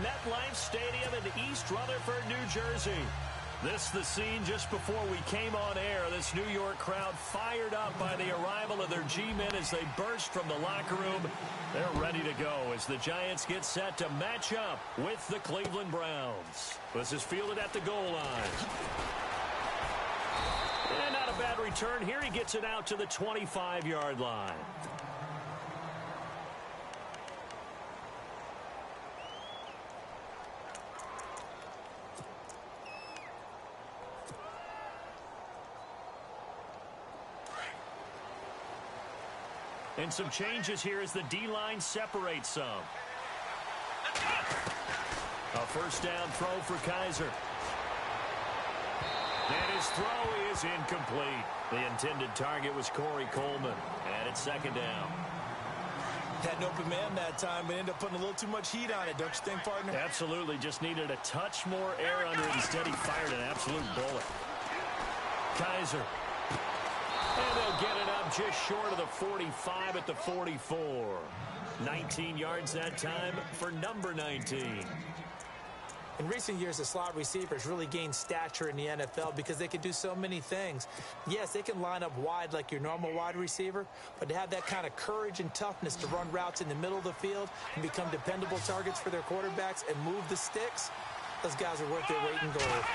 MetLife Stadium in East Rutherford, New Jersey. This is the scene just before we came on air. This New York crowd fired up by the arrival of their G-men as they burst from the locker room. They're ready to go as the Giants get set to match up with the Cleveland Browns. This is fielded at the goal line. And not a bad return here. He gets it out to the 25-yard line. And some changes here as the D-line separates some. A first down throw for Kaiser. And his throw is incomplete. The intended target was Corey Coleman. And it's second down. Had an open man that time, but ended up putting a little too much heat on it, don't you think, partner? Absolutely. Just needed a touch more air under it. Instead, he fired an absolute bullet. Kaiser. And they'll get it up just short of the 45 at the 44. 19 yards that time for number 19. In recent years, the slot receivers really gained stature in the NFL because they can do so many things. Yes, they can line up wide like your normal wide receiver, but to have that kind of courage and toughness to run routes in the middle of the field and become dependable targets for their quarterbacks and move the sticks, those guys are worth their weight in gold.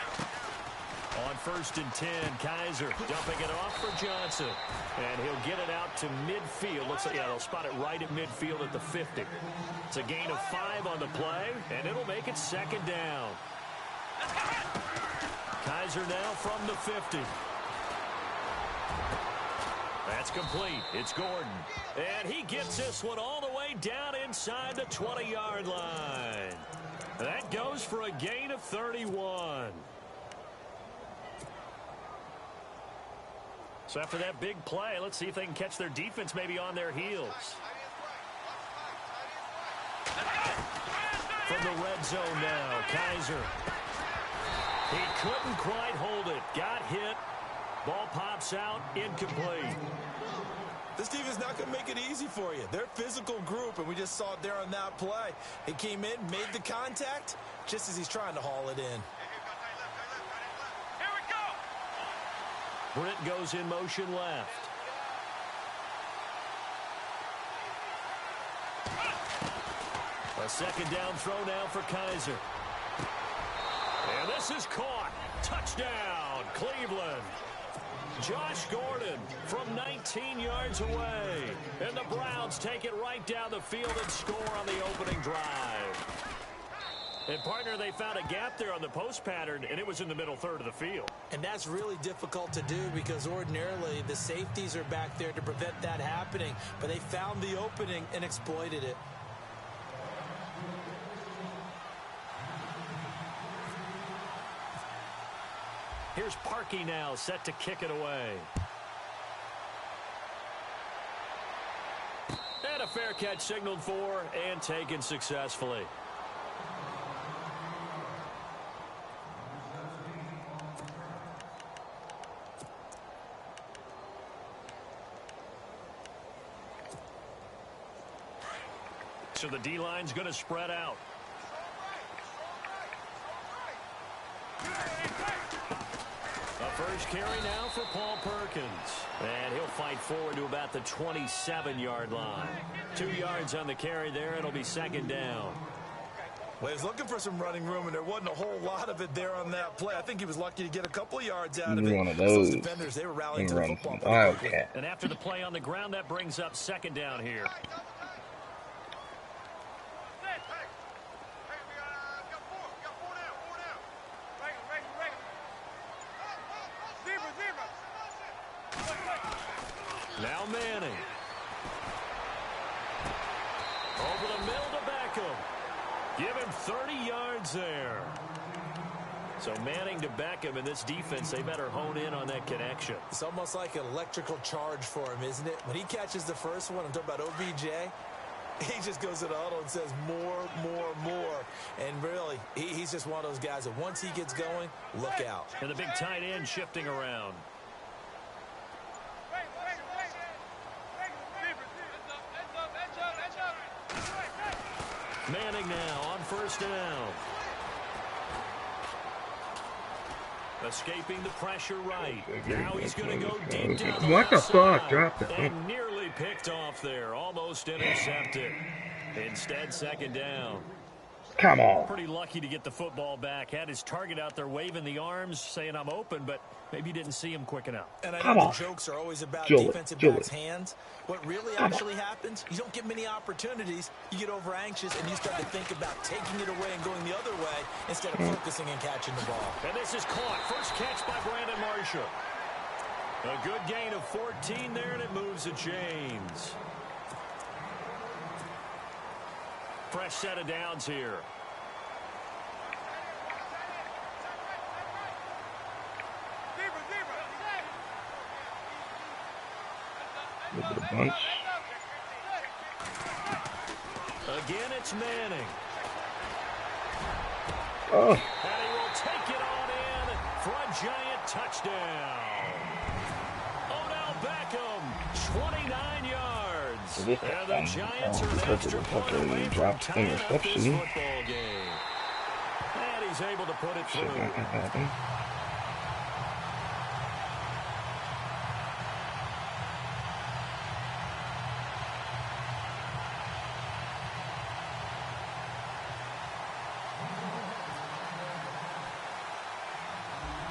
On 1st and 10, Kaiser dumping it off for Johnson. And he'll get it out to midfield. Looks like, yeah, they'll spot it right at midfield at the 50. It's a gain of 5 on the play, and it'll make it second down. Kaiser now from the 50. That's complete. It's Gordon. And he gets this one all the way down inside the 20-yard line. That goes for a gain of 31. So after that big play, let's see if they can catch their defense maybe on their heels. From the red zone now, Kaiser. He couldn't quite hold it. Got hit. Ball pops out. Incomplete. This defense not going to make it easy for you. They're a physical group, and we just saw it there on that play. He came in, made the contact, just as he's trying to haul it in. Britt goes in motion left. A second down throw now for Kaiser. And this is caught. Touchdown, Cleveland. Josh Gordon from 19 yards away. And the Browns take it right down the field and score on the opening drive. And, partner, they found a gap there on the post pattern, and it was in the middle third of the field. And that's really difficult to do because ordinarily the safeties are back there to prevent that happening. But they found the opening and exploited it. Here's Parkey now, set to kick it away. And a fair catch signaled for and taken successfully. So the D-line's going to spread out. A first carry now for Paul Perkins. And he'll fight forward to about the 27-yard line. 2 yards on the carry there. It'll be second down. Well, he was looking for some running room, and there wasn't a whole lot of it there on that play. I think he was lucky to get a couple of yards out of it. One of those defenders, they were rallying to the football. Wildcat. And after the play on the ground, that brings up second down here. Now Manning. Over the middle to Beckham. Give him 30 yards there. So Manning to Beckham, and this defense, they better hone in on that connection. It's almost like an electrical charge for him, isn't it? When he catches the first one, I'm talking about OBJ, he just goes to the huddle and says more, more, more. And really, he's just one of those guys that once he gets going, look out. And the big tight end shifting around. Manning now on 1st first down. Escaping the pressure right. Now he's going to go deep down the What the left fuck? side. Dropped it. And nearly picked off there. Almost intercepted. Instead, second down. Come on. Pretty lucky to get the football back. Had his target out there waving the arms, saying I'm open, but maybe didn't see him quick enough. And I know the jokes are always about defensive backs' hands. What really actually happens, you don't get many opportunities. You get over anxious and you start to think about taking it away and going the other way instead of focusing and catching the ball. And this is caught. First catch by Brandon Marshall. A good gain of 14 there, and it moves the chains. Fresh set of downs here. A little bit of bunch. Again, it's Manning. Oh. And he will take it on in for a giant touchdown. Odell Beckham, 29 yards. And the Giants are an extra point away from tying up this football game. And he's able to put it through.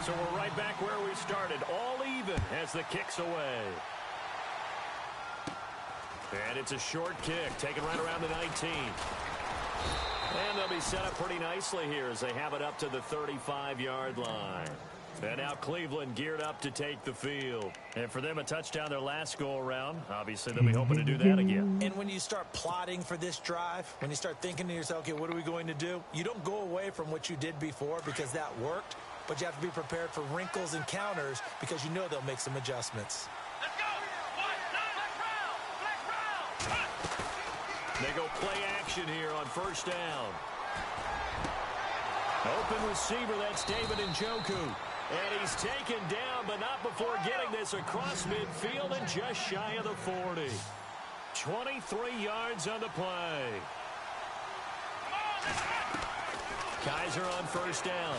So we're right back where we started, all even as the kick's away. And it's a short kick, taken right around the 19. And they'll be set up pretty nicely here as they have it up to the 35-yard line. And now Cleveland geared up to take the field. And for them, a touchdown their last go-around. Obviously, they'll be hoping to do that again. And when you start plotting for this drive, when you start thinking to yourself, okay, what are we going to do? You don't go away from what you did before because that worked. But you have to be prepared for wrinkles and counters because you know they'll make some adjustments. Let's go. They go play action here on first down. Open receiver, that's David Njoku. And he's taken down, but not before getting this across midfield and just shy of the 40. 23 yards on the play. Kaiser on first down.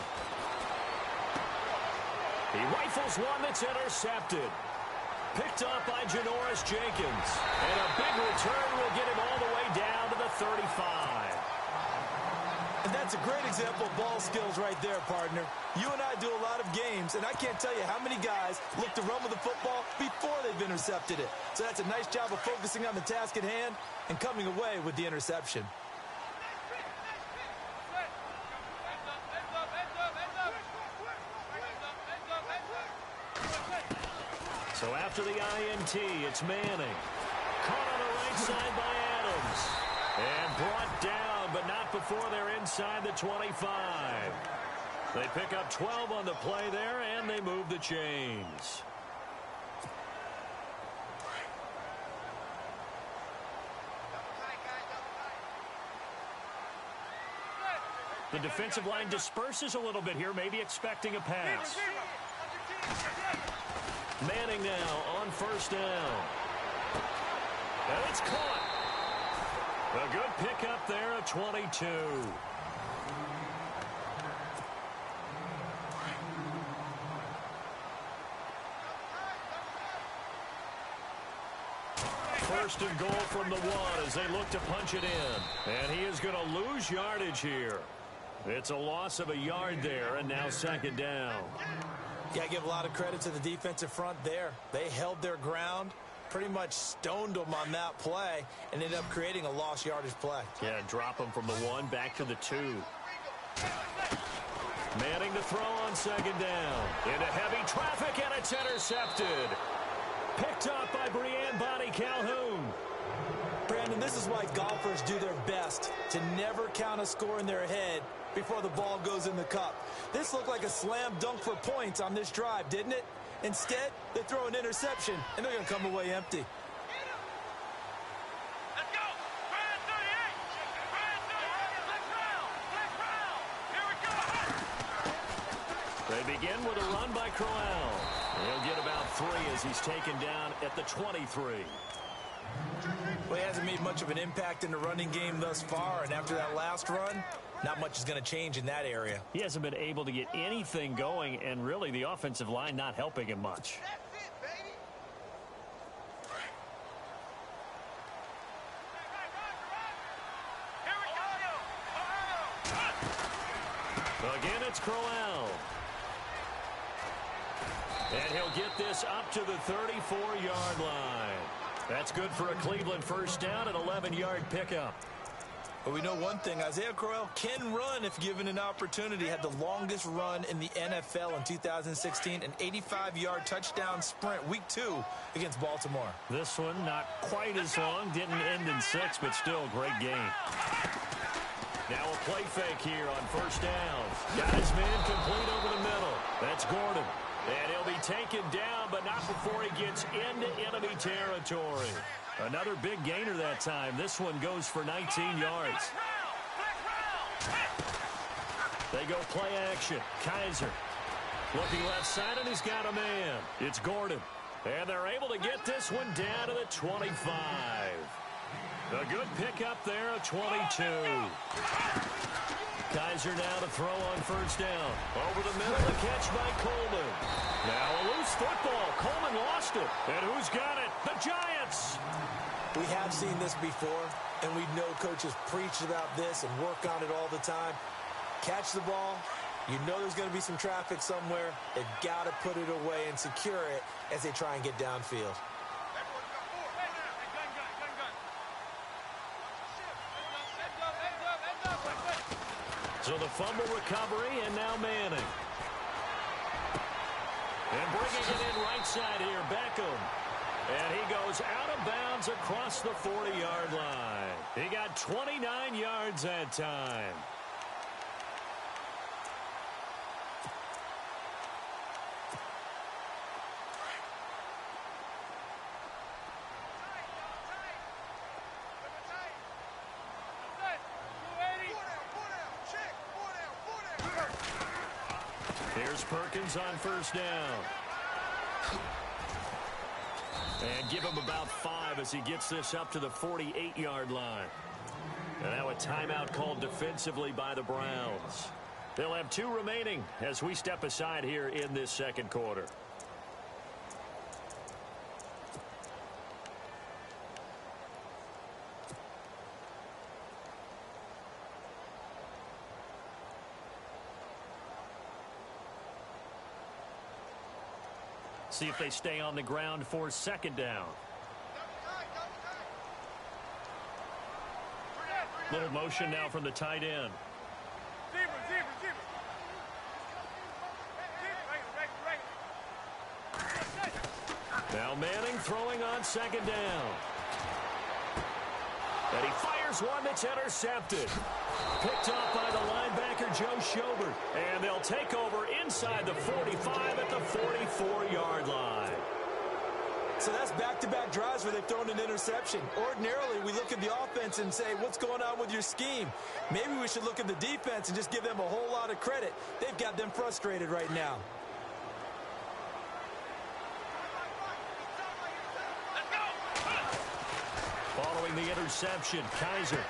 He rifles one that's intercepted. Picked up by Janoris Jenkins. And a big return will get him all the way down to the 35. And that's a great example of ball skills right there, partner. You and I do a lot of games, and I can't tell you how many guys look to run with the football before they've intercepted it. So that's a nice job of focusing on the task at hand and coming away with the interception. So after the INT, it's Manning. Caught on the right side by Adams. And brought down, but not before they're inside the 25. They pick up 12 on the play there, and they move the chains. The defensive line disperses a little bit here, maybe expecting a pass. Manning now on first down. And it's caught. A good pickup there at 22. First and goal from the one as they look to punch it in. And he is going to lose yardage here. It's a loss of a yard there, and now second down. Yeah, I give a lot of credit to the defensive front there. They held their ground, pretty much stoned them on that play, and ended up creating a lost yardage play. Yeah, drop them from the one back to the 2. Manning to throw on second down. Into heavy traffic, and it's intercepted. Picked up by Breanne Bonnie Calhoun. Brandon, this is why golfers do their best to never count a score in their head before the ball goes in the cup. This looked like a slam dunk for points on this drive, didn't it? Instead, they throw an interception, and they're going to come away empty. Let's go! Brian 38! Brian 38! Let's round! Here we go! They begin with a run by Crowell. He'll get about 3 as he's taken down at the 23. Well, he hasn't made much of an impact in the running game thus far, and after that last run, Not much is going to change in that area. He hasn't been able to get anything going, and really the offensive line not helping him much. Again, it's Crowell. And he'll get this up to the 34-yard line. That's good for a Cleveland first down, an 11-yard pickup. But we know one thing, Isaiah Crowell can run if given an opportunity. Had the longest run in the NFL in 2016, an 85-yard touchdown sprint, week 2 against Baltimore. This one not quite as long, didn't end in 6, but still a great game. Now a play fake here on first down. Guys man complete over the middle. That's Gordon. And he'll be taken down, but not before he gets into enemy territory. Another big gainer that time. This one goes for 19 yards. They go play action. Kaiser looking left side, and he's got a man. It's Gordon. And they're able to get this one down to the 25. A good pickup there, a 22. Kaiser now to throw on first down. Over the middle, the catch by Coleman. Now a loose football. Coleman lost it. And who's got it? The Giants. We have seen this before, and we know coaches preach about this and work on it all the time. Catch the ball. You know there's going to be some traffic somewhere. They've got to put it away and secure it as they try and get downfield. So the fumble recovery, and now Manning. And bringing it in right side here, Beckham. And he goes out of bounds across the 40-yard line. He got 29 yards that time. Here's Perkins on first down. And give him about 5 as he gets this up to the 48-yard line. And now a timeout called defensively by the Browns. They'll have 2 remaining as we step aside here in this second quarter. See if they stay on the ground for second down. Little motion now from the tight end. Now Manning throwing on second down. And he fires one that's intercepted. Picked off by the linebacker, Joe Schobert. And they'll take over inside the 45 at the 44-yard line. So that's back-to-back drives where they've thrown an interception. Ordinarily, we look at the offense and say, what's going on with your scheme? Maybe we should look at the defense and just give them a whole lot of credit. They've got them frustrated right now. Following the interception, Kaiser.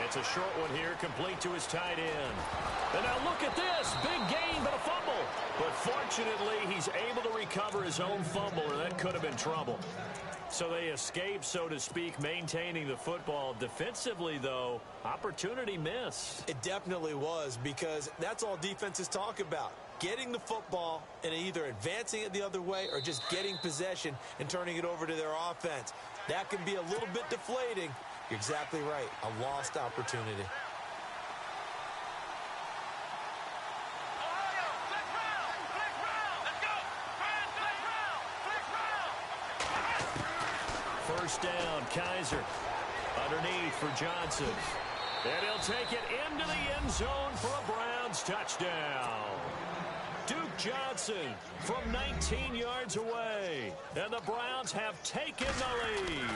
It's a short one here, complete to his tight end. And now look at this. Big gain, but a fumble. But fortunately, he's able to recover his own fumble, or that could have been trouble. So they escape, so to speak, maintaining the football. Defensively, though, opportunity missed. It definitely was, because that's all defenses talk about. Getting the football and either advancing it the other way or just getting possession and turning it over to their offense. That can be a little bit deflating. You're exactly right. A lost opportunity. First down, Kaiser. Underneath for Johnson. And he'll take it into the end zone for a Browns touchdown. Duke Johnson from 19 yards away. And the Browns have taken the lead.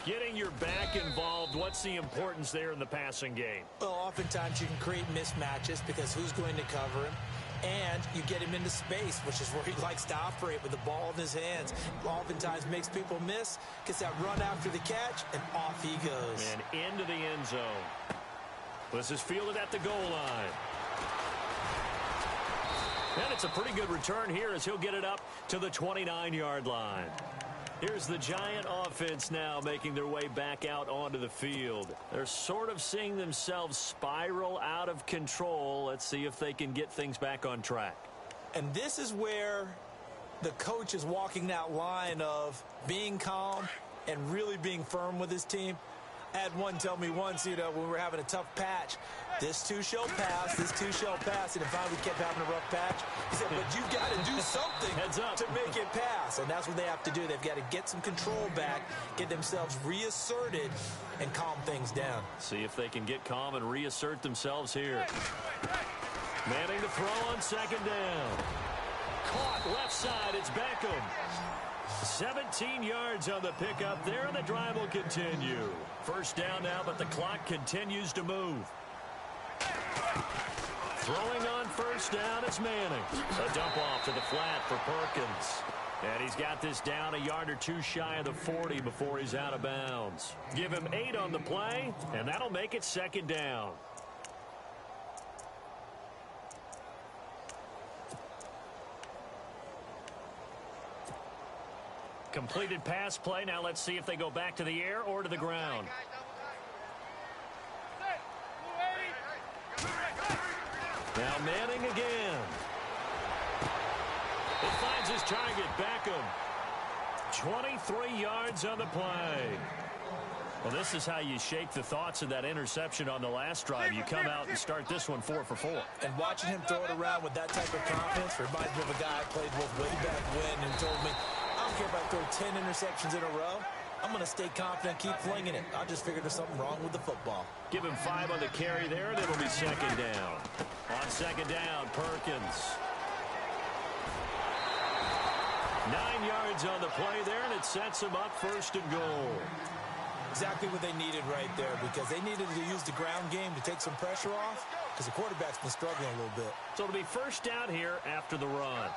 Getting your back involved, what's the importance there in the passing game? Well, oftentimes you can create mismatches because who's going to cover him? And you get him into space, which is where he likes to operate with the ball in his hands. Oftentimes makes people miss, gets that run after the catch, and off he goes. And into the end zone. This is fielded at the goal line. And it's a pretty good return here as he'll get it up to the 29-yard line. Here's the Giant offense now making their way back out onto the field. They're sort of seeing themselves spiral out of control. Let's see if they can get things back on track. And this is where the coach is walking that line of being calm and really being firm with his team. I had one tell me once, when we were having a tough patch, this too shall pass, this too shall pass. And if we kept having a rough patch, he said, but you've got to do something to make it pass. And that's what they have to do. They've got to get some control back, get themselves reasserted, and calm things down. See if they can get calm and reassert themselves here. Manning to throw on second down. Caught left side, it's Beckham. 17 yards on the pickup there, and the drive will continue. First down now, but the clock continues to move. Throwing on first down, it's Manning. A dump off to the flat for Perkins. And he's got this down a yard or two shy of the 40 before he's out of bounds. Give him 8 on the play, and that'll make it second down. Completed pass play. Now let's see if they go back to the air or to the ground. Now Manning again. He finds his target, Beckham. 23 yards on the play. Well, this is how you shake the thoughts of that interception on the last drive. You come out and start this one 4 for 4. And watching him throw it around with that type of confidence reminds me of a guy I played with way back when who told me, I don't care if I throw 10 interceptions in a row. I'm going to stay confident, keep flinging it. I just figured there's something wrong with the football. Give him 5 on the carry there, and it'll be second down. On second down, Perkins. 9 yards on the play there, and it sets him up first and goal. Exactly what they needed right there, because they needed to use the ground game to take some pressure off, because the quarterback's been struggling a little bit. So it'll be first down here after the run.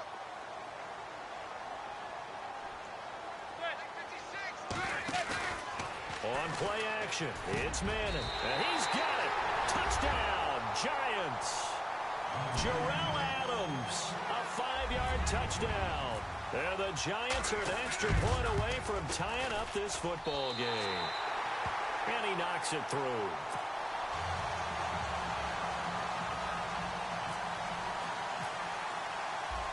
On play action, it's Manning, and he's got it. Touchdown, Giants. Jarrell Adams, a 5-yard touchdown. And the Giants are an extra point away from tying up this football game. And he knocks it through.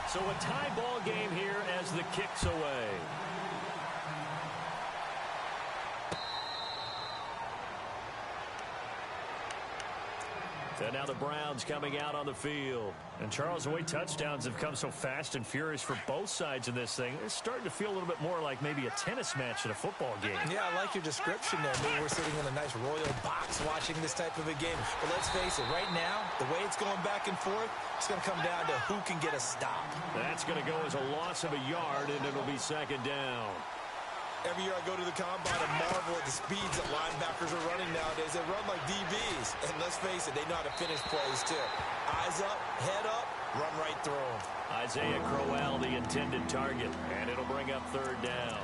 So a tie ball game here as the kick's away. And now the Browns coming out on the field. And Charles, the way touchdowns have come so fast and furious for both sides in this thing, it's starting to feel a little bit more like maybe a tennis match in a football game. Yeah, I like your description there. Maybe we're sitting in a nice royal box watching this type of a game. But let's face it, right now, the way it's going back and forth, it's going to come down to who can get a stop. That's going to go as a loss of a yard, and it'll be second down. Every year I go to the combine and marvel at the speeds that linebackers are running nowadays. They run like DBs. And let's face it, they know how to finish plays too. Eyes up, head up, run right through them. Isaiah Crowell, the intended target, and it'll bring up third down.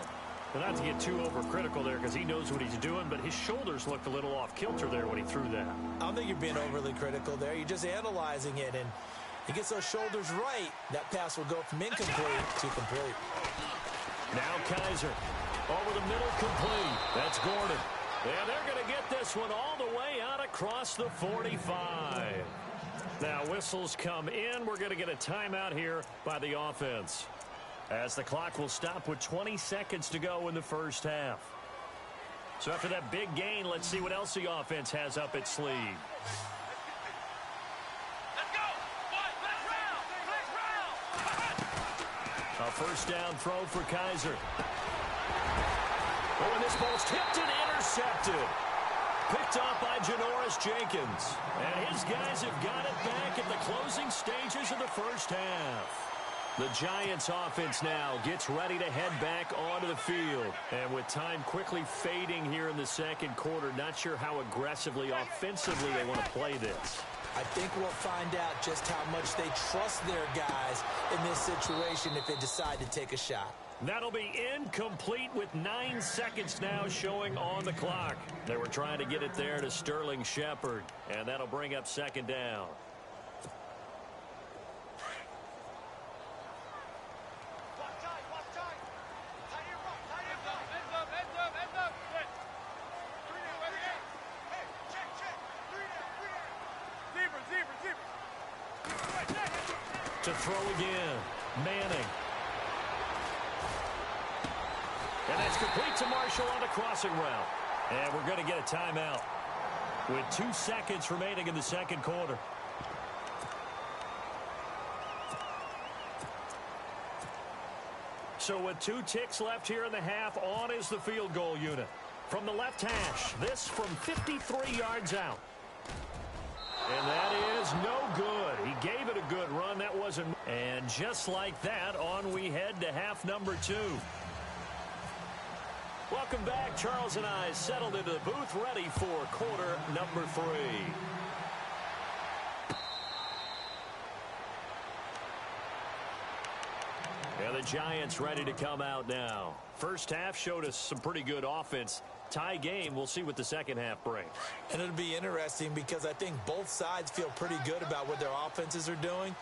But not to get too overcritical there because he knows what he's doing, but his shoulders looked a little off kilter there when he threw that. I don't think you're being overly critical there. You're just analyzing it, and he gets those shoulders right. That pass will go from incomplete to complete. Now Kaiser. Over the middle, complete. That's Gordon. And they're going to get this one all the way out across the 45. Now whistles come in. We're going to get a timeout here by the offense, as the clock will stop with 20 seconds to go in the first half. So after that big gain, let's see what else the offense has up its sleeve. Let's go. Let's round. A first down throw for Kaiser. Oh, and this ball's tipped and intercepted. Picked off by Janoris Jenkins. And his guys have got it back at the closing stages of the first half. The Giants offense now gets ready to head back onto the field. And with time quickly fading here in the second quarter, not sure how aggressively, offensively they want to play this. I think we'll find out just how much they trust their guys in this situation if they decide to take a shot. That'll be incomplete with 9 seconds now showing on the clock. They were trying to get it there to Sterling Shepard, and that'll bring up second down. To throw again, Manning. And that's complete to Marshall on the crossing route. And we're going to get a timeout with 2 seconds remaining in the second quarter. So with 2 ticks left here in the half, on is the field goal unit. From the left hash, this from 53 yards out. And that is no good. He gave it a good run. That wasn't. And just like that, on we head to half number 2. Welcome back. Charles and I settled into the booth, ready for quarter number 3. And the Giants ready to come out now. First half showed us some pretty good offense. Tie game. We'll see what the second half brings. And it'll be interesting because I think both sides feel pretty good about what their offenses are doing.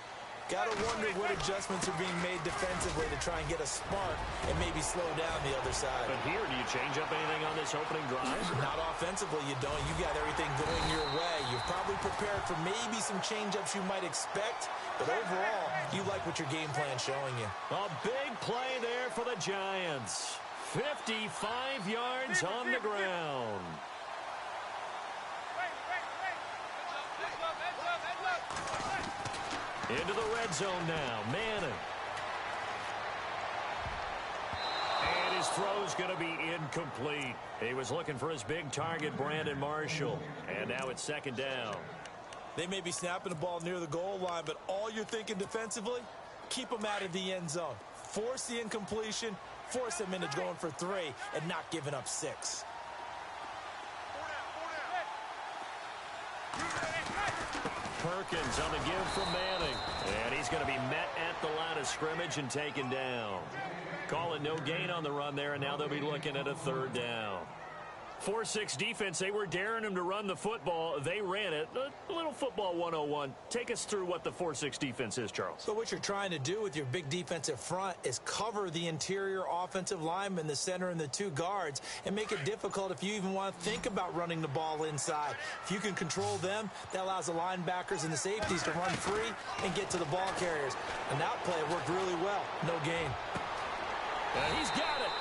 Got to wonder what adjustments are being made defensively to try and get a spark and maybe slow down the other side. But here, do you change up anything on this opening drive? Not offensively, you don't. You got everything going your way. You've probably prepared for maybe some change-ups you might expect, but overall, you like what your game plan's showing you. A big play there for the Giants. 55 yards on the ground. Into the red zone now. Manning. And his throw's going to be incomplete. He was looking for his big target, Brandon Marshall. And now it's second down. They may be snapping the ball near the goal line, but all you're thinking defensively, keep them out of the end zone. Force the incompletion, force them into going for 3, and not giving up 6. Perkins on the give from Manning. And he's going to be met at the line of scrimmage and taken down. Calling no gain on the run there, and now they'll be looking at a third down. 4-6 defense, they were daring him to run the football. They ran it. A little football 101. Take us through what the 4-6 defense is, Charles. So what you're trying to do with your big defensive front is cover the interior offensive lineman, the center, and the 2 guards, and make it difficult if you even want to think about running the ball inside. If you can control them, that allows the linebackers and the safeties to run free and get to the ball carriers. And that play worked really well. No gain. And he's got it.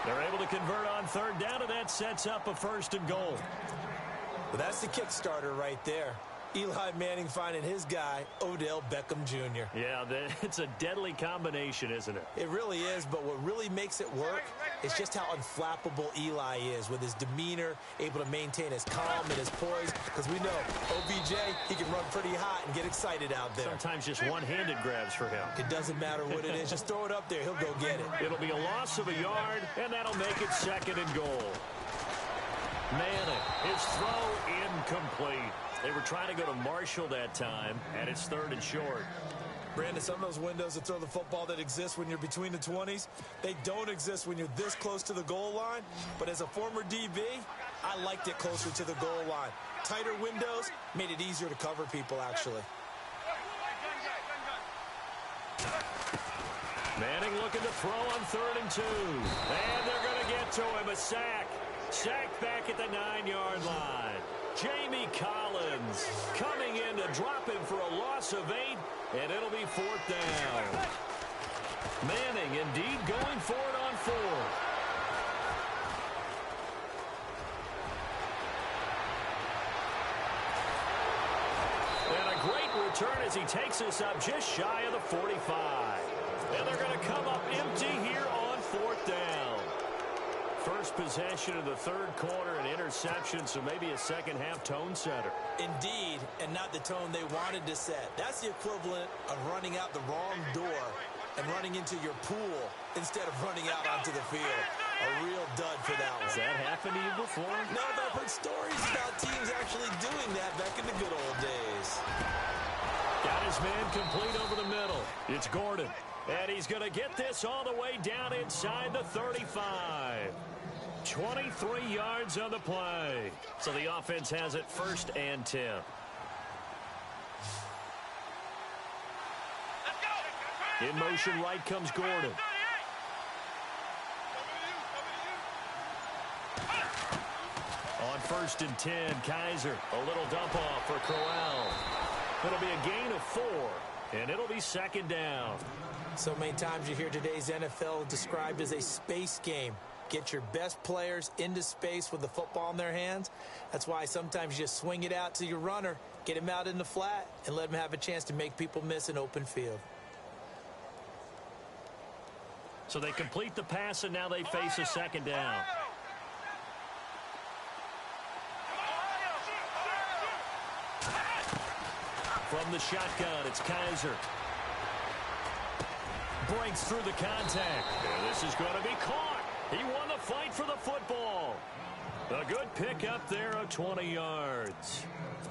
They're able to convert on third down, and that sets up a 1st and goal. Well, that's the kickstarter right there. Eli Manning finding his guy, Odell Beckham Jr. Yeah, it's a deadly combination, isn't it? It really is, but what really makes it work is just how unflappable Eli is with his demeanor, able to maintain his calm and his poise, because we know OBJ, he can run pretty hot and get excited out there. Sometimes just one-handed grabs for him. It doesn't matter what it is. Just throw it up there. He'll go get it. It'll be a loss of a yard, and that'll make it 2nd and goal. Manning, his throw incomplete. They were trying to go to Marshall that time, and it's 3rd and short. Brandon, some of those windows to throw the football that exist when you're between the 20s, they don't exist when you're this close to the goal line. But as a former DB, I liked it closer to the goal line. Tighter windows made it easier to cover people, actually. Manning looking to throw on 3rd and 2. And they're going to get to him. A sack. Sacked back at the 9-yard line. Jamie Collins coming in to drop him for a loss of 8, and it'll be 4th down. Manning indeed going for it on 4th. And a great return as he takes us up just shy of the 45. And they're going to come up empty here on 4th down. First possession of the 3rd quarter, an interception, so maybe a second-half tone setter. Indeed, and not the tone they wanted to set. That's the equivalent of running out the wrong door and running into your pool instead of running out onto the field. A real dud for that one. Has that happened to you before? No, but I've heard stories about teams actually doing that back in the good old days. Got his man complete over the middle. It's Gordon. And he's going to get this all the way down inside the 35. 23 yards on the play. So the offense has it 1st and 10. In motion right comes Gordon. On 1st and 10, Kaiser. A little dump off for Crowell. It'll be a gain of 4, and it'll be 2nd down. So many times you hear today's NFL described as a space game. Get your best players into space with the football in their hands. That's why sometimes you just swing it out to your runner, get him out in the flat, and let him have a chance to make people miss an open field. So they complete the pass, and now they face a 2nd down. From the shotgun, it's Kaiser. Breaks through the contact. And this is going to be caught. He won the fight for the football. A good pick up there of 20 yards.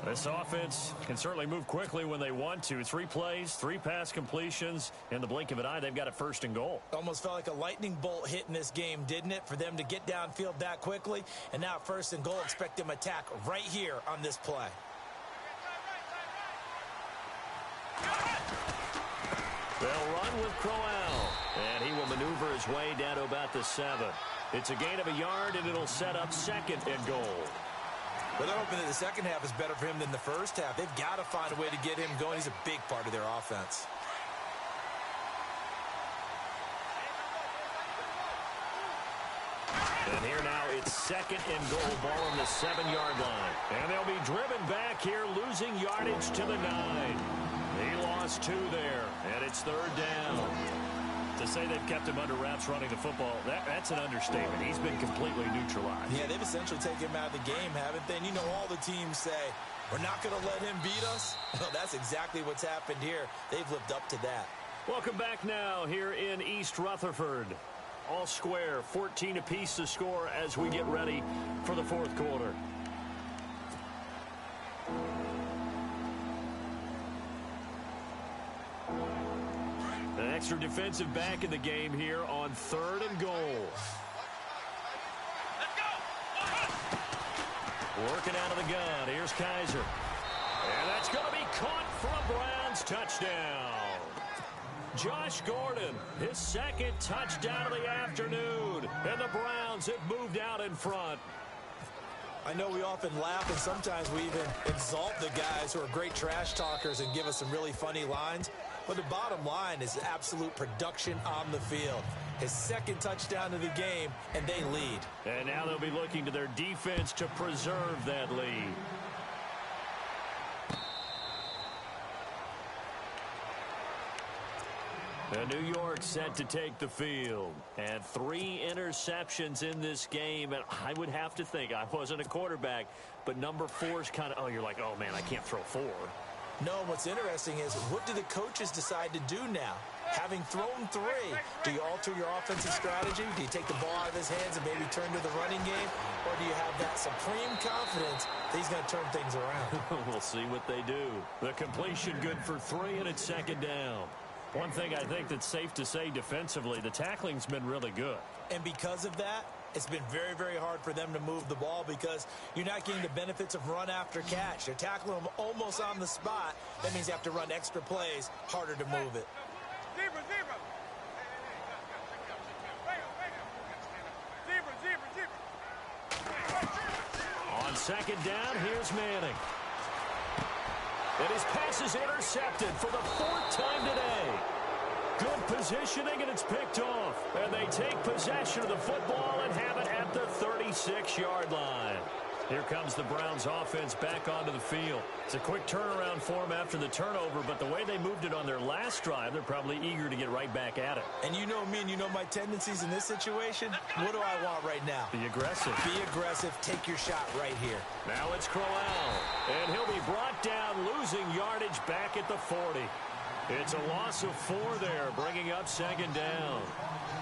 This offense can certainly move quickly when they want to. 3 plays, 3 pass completions. In the blink of an eye, they've got a 1st and goal. Almost felt like a lightning bolt hit in this game, didn't it? For them to get downfield that quickly. And now 1st and goal, expect them to attack right here on this play. They'll run with Crowell, and he will maneuver his way down to about the 7. It's a gain of a yard, and it'll set up 2nd and goal. Well, they're hoping that the second half is better for him than the first half. They've got to find a way to get him going. He's a big part of their offense. And here now it's 2nd and goal, ball on the 7-yard line. And they'll be driven back here, losing yardage to the 9. He lost 2 there, and it's 3rd down. To say they've kept him under wraps running the football, that's an understatement. He's been completely neutralized. Yeah, they've essentially taken him out of the game, haven't they? And you know all the teams say, we're not going to let him beat us. Well, that's exactly what's happened here. They've lived up to that. Welcome back now here in East Rutherford. All square, 14 apiece to score as we get ready for the 4th quarter. An extra defensive back in the game here on 3rd and goal. Working out of the gun. Here's Kaiser. And that's going to be caught for a Browns touchdown. Josh Gordon, his 2nd touchdown of the afternoon. And the Browns have moved out in front. I know we often laugh, and sometimes we even exalt the guys who are great trash talkers and give us some really funny lines. But the bottom line is absolute production on the field. His 2nd touchdown of the game, and they lead. And now they'll be looking to their defense to preserve that lead. And New York set to take the field. And 3 interceptions in this game. And I would have to think, I wasn't a quarterback, but number 4 is kind of, oh, you're like, oh, man, I can't throw 4. No, what's interesting is, what do the coaches decide to do now? Having thrown 3, do you alter your offensive strategy? Do you take the ball out of his hands and maybe turn to the running game? Or do you have that supreme confidence that he's going to turn things around? We'll see what they do. The completion good for 3, and it's 2nd down. One thing I think that's safe to say defensively, the tackling's been really good. And because of that, it's been very, very hard for them to move the ball because you're not getting the benefits of run after catch. They're tackling them almost on the spot. That means you have to run extra plays, harder to move it. On 2nd down, here's Manning. And his pass is intercepted for the 4th time today. Good positioning, and it's picked off. And they take possession of the football and have it at the 36-yard line. Here comes the Browns offense back onto the field. It's a quick turnaround for them after the turnover, but the way they moved it on their last drive, they're probably eager to get right back at it. And you know me and you know my tendencies in this situation. What do I want right now? Be aggressive. Be aggressive. Take your shot right here. Now it's Crowell. And he'll be brought down, losing yardage back at the 40. It's a loss of 4 there, bringing up 2nd down.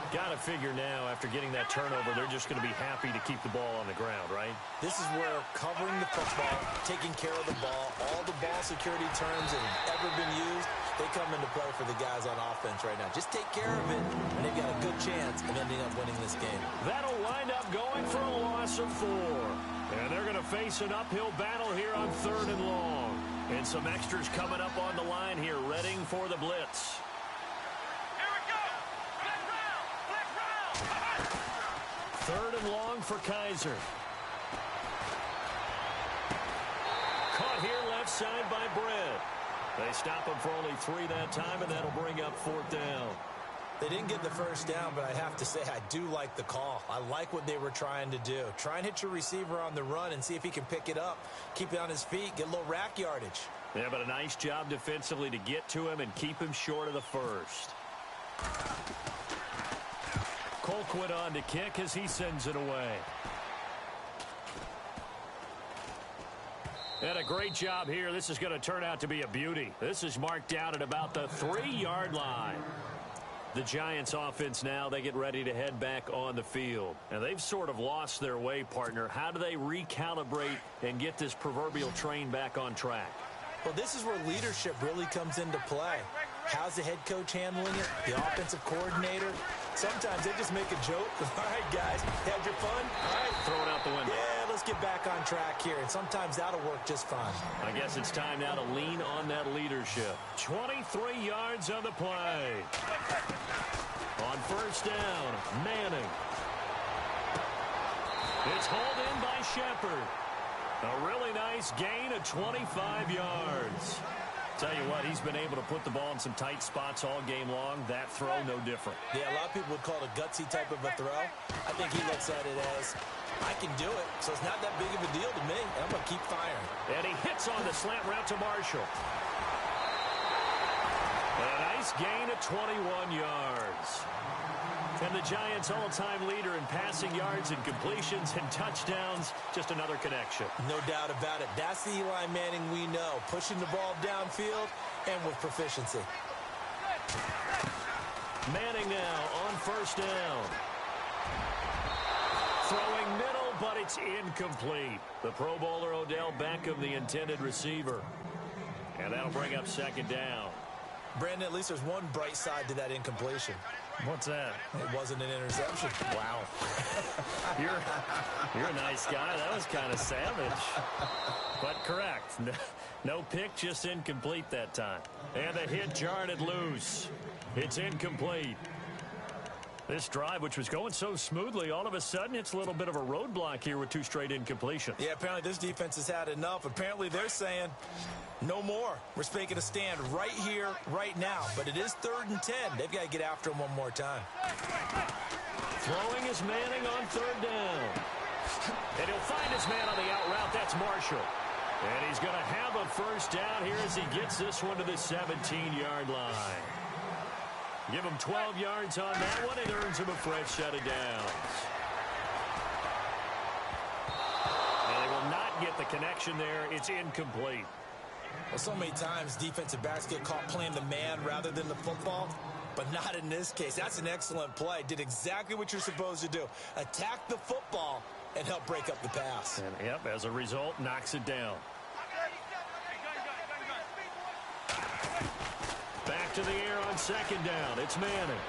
Got to figure now, after getting that turnover, they're just going to be happy to keep the ball on the ground, right? This is where covering the football, taking care of the ball, all the ball security terms that have ever been used, they come into play for the guys on offense right now. Just take care of it, and they've got a good chance of ending up winning this game. That'll wind up going for a loss of 4. And they're going to face an uphill battle here on 3rd and long. And some extras coming up on the line here, readying for the blitz. Here we go. Blitz round. 3rd and long for Kaiser. Caught here left side by Brett. They stop him for only 3 that time, and that'll bring up 4th down. They didn't get the first down, but I have to say I do like the call. I like what they were trying to do. Try and hit your receiver on the run and see if he can pick it up, keep it on his feet, get a little rack yardage. Yeah, but a nice job defensively to get to him and keep him short of the first. Colquitt on to kick as he sends it away. And a great job here. This is going to turn out to be a beauty. This is marked down at about the 3-yard line. The Giants offense now, they get ready to head back on the field. And they've sort of lost their way, partner. How do they recalibrate and get this proverbial train back on track? Well, this is where leadership really comes into play. How's the head coach handling it? The offensive coordinator? Sometimes they just make a joke. All right, guys, had your fun? All right. Throw it out the window. Yeah, let's get back on track here. And sometimes that'll work just fine. I guess it's time now to lean on that leadership. 23 yards on the play. On 1st down, Manning. It's hauled in by Shepard. A really nice gain of 25 yards. Tell you what, he's been able to put the ball in some tight spots all game long. That throw, no different. Yeah, a lot of people would call it a gutsy type of a throw. I think he looks at it as, I can do it, so it's not that big of a deal to me, and I'm going to keep firing. And he hits on the slant route to Marshall. And a nice gain of 21 yards. And the Giants' all-time leader in passing yards and completions and touchdowns. Just another connection. No doubt about it. That's the Eli Manning we know. Pushing the ball downfield and with proficiency. Manning now on 1st down. Throwing middle, but it's incomplete. The Pro Bowler Odell Beckham, the intended receiver. And that'll bring up 2nd down. Brandon, at least there's one bright side to that incompletion. What's that? It wasn't an interception. Wow. You're a nice guy. That was kind of savage. But correct. No pick, just incomplete that time. And the hit jarred it loose. It's incomplete. This drive, which was going so smoothly, all of a sudden it's a little bit of a roadblock here with 2 straight incompletions. Yeah, apparently this defense has had enough. Apparently they're saying no more. We're making a stand right here, right now. But it is 3rd and 10. They've got to get after him one more time. Throwing is Manning on 3rd down. And he'll find his man on the out route. That's Marshall. And he's going to have a 1st down here as he gets this one to the 17-yard line. Give him 12 yards on that one. It earns him a fresh set of downs. And they will not get the connection there. It's incomplete. Well, so many times defensive backs get caught playing the man rather than the football, but not in this case. That's an excellent play. Did exactly what you're supposed to do. Attack the football and help break up the pass. And, yep, as a result, knocks it down. Back to the air on 2nd down. It's Manning.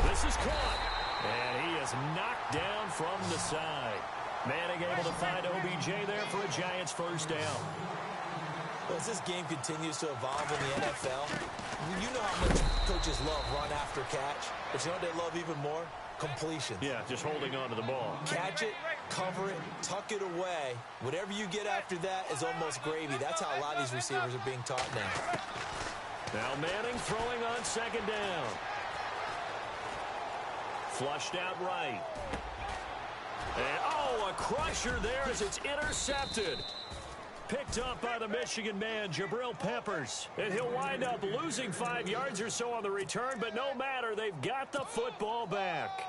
This is caught. And he is knocked down from the side. Manning able to find OBJ there for a Giants 1st down. Well, as this game continues to evolve in the NFL, you know how much coaches love run after catch. But you know what they love even more? Completion. Yeah, just holding on to the ball. Catch it, cover it, tuck it away. Whatever you get after that is almost gravy. That's how a lot of these receivers are being taught now. Now Manning throwing on 2nd down. Flushed out right. And, oh, a crusher there as it's intercepted. Picked up by the Michigan man, Jabril Peppers. And he'll wind up losing 5 yards or so on the return, but no matter, they've got the football back.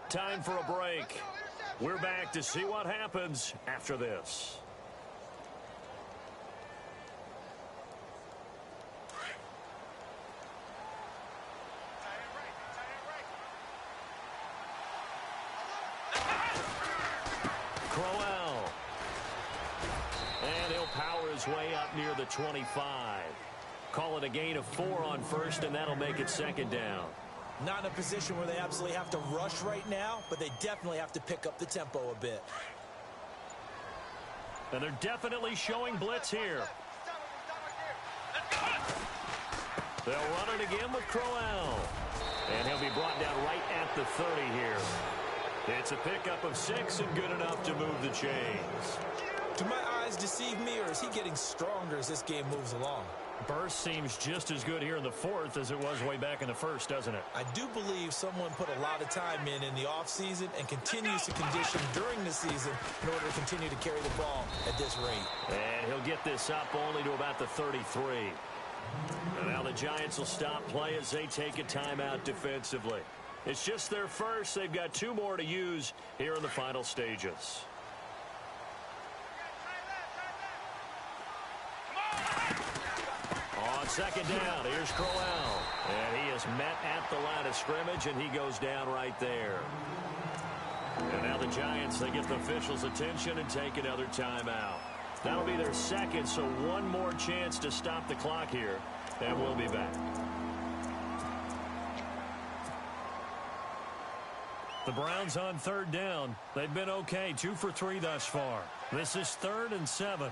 Time for a break. We're back to see what happens after this. Crowell. And he'll power his way up near the 25. Call it a gain of 4 on first, and that'll make it second down. Not in a position where they absolutely have to rush right now, but they definitely have to pick up the tempo a bit. And they're definitely showing blitz here. They'll run it again with Crowell. And he'll be brought down right at the 30 here. It's a pickup of 6 and good enough to move the chains. Do my eyes deceive me, or is he getting stronger as this game moves along? Burst seems just as good here in the fourth as it was way back in the first, doesn't it? I do believe someone put a lot of time in the offseason and continues to condition during the season in order to continue to carry the ball at this rate. And he'll get this up only to about the 33. And now the Giants will stop play as they take a timeout defensively. It's just their first. They've got 2 more to use here in the final stages. On second down, here's Crowell. And he is met at the line of scrimmage, and he goes down right there. And now the Giants, they get the officials' attention and take another timeout. That'll be their second, so 1 more chance to stop the clock here, and we'll be back. The Browns on third down. They've been okay, 2 for 3 thus far. This is 3rd and 7.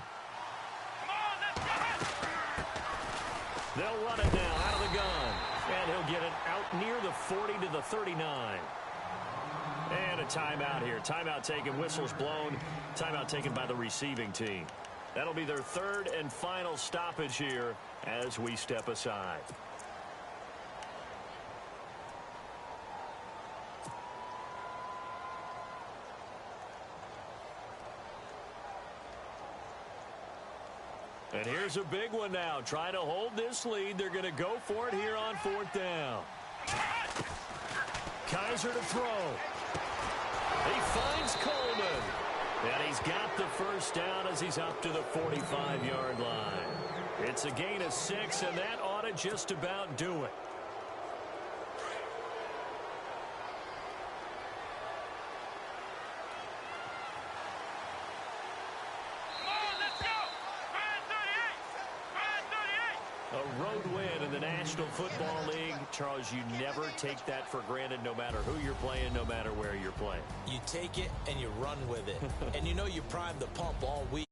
They'll run it now out of the gun. And he'll get it out near the 40 to the 39. And a timeout here. Timeout taken, whistles blown. Timeout taken by the receiving team. That'll be their 3rd and final stoppage here as we step aside. And here's a big one now. Trying to hold this lead. They're going to go for it here on 4th down. Kaiser to throw. He finds Coleman. And he's got the first down as he's up to the 45-yard line. It's a gain of 6, and that ought to just about do it. A road win in the National Football League. Charles, you never take that for granted, no matter who you're playing, no matter where you're playing. You take it and you run with it. And you know you prime the pump all week.